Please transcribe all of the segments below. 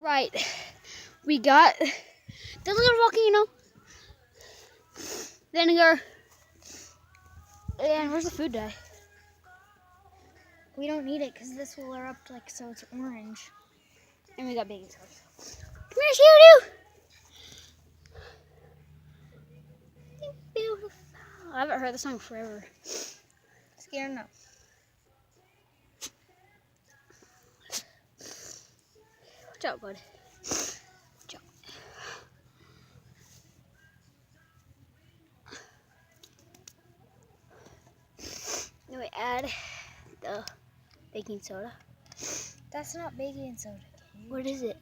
Right, we got the little volcano, vinegar, and where's the food dye? We don't need it because this will erupt like so it's orange. And we got baking soda. Come here, Shoo-Doo! I haven't heard the song forever. Scared enough. Watch out, bud. Watch out. Then we add the baking soda. That's not baking soda. Kate. What is it?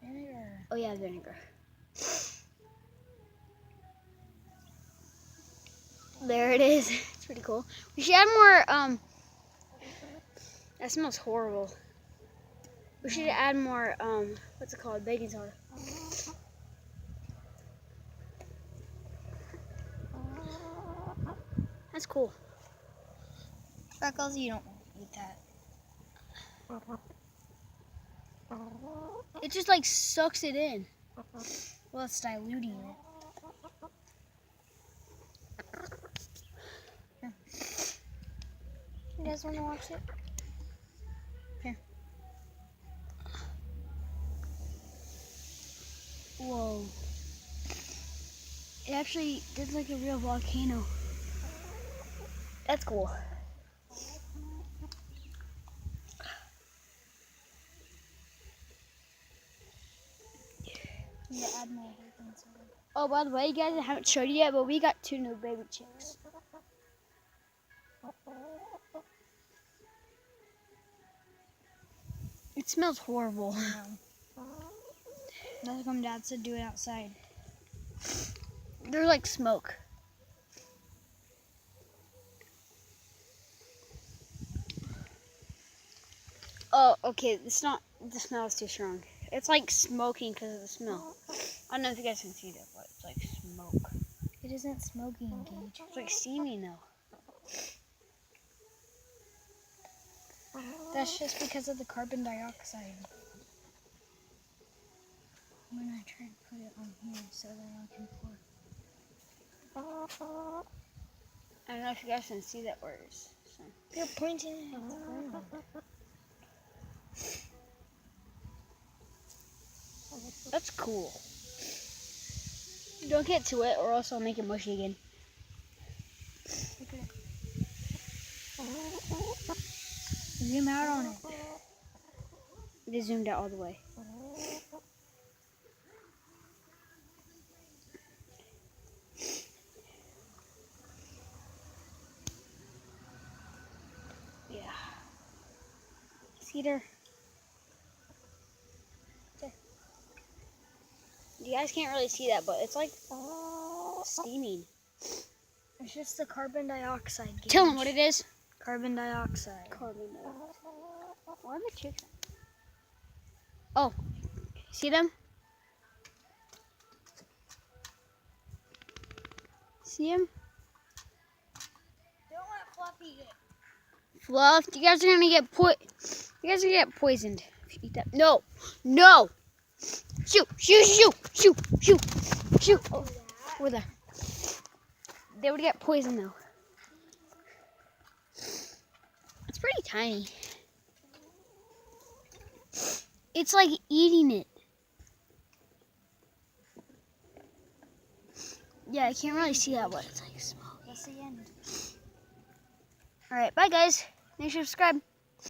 Vinegar. Oh yeah, vinegar. There it is. It's pretty cool. We should add more, that smells horrible. We should add more, what's it called? Baking soda. That's cool. Freckles, you don't eat that. It just like sucks it in. Well, it's diluting it. Here. You guys want to watch it? Here. Whoa. It actually did like a real volcano. That's cool. Yeah, add more baking soda. Oh, by the way, you guys, I haven't showed you yet, but we got 2 new baby chicks. It smells horrible. That's when Dad said do it outside. They're like smoke. Oh, okay. It's not. The smell is too strong. It's like smoking because of the smell. I don't know if you guys can see that, but it's like smoke. It isn't smoking, Gage. It's like steaming though. That's just because of the carbon dioxide. I'm gonna try and put it on here so that I can pour. I don't know if you guys can see that words. So. You're pointing it at the ground. That's cool. Don't get to it, or else I'll make it mushy again. Look at it. Zoom out on it. It is zoomed out all the way. Yeah. Cedar. You guys can't really see that, but it's like steaming. It's just the carbon dioxide. Gage. Tell them what it is. Carbon dioxide. Carbon dioxide. Where are the chicks? Oh, see them? See them? Don't let Fluffy get. Fluff, you guys are gonna get poisoned if you eat that. No, no. Shoot, shoot, shoot, shoot, shoot, shoot. Oh, where there? They would get poisoned though. It's pretty tiny. It's like eating it. Yeah, I can't really see that, but it's like smoke. That's the end. Alright, bye guys. Make sure to subscribe.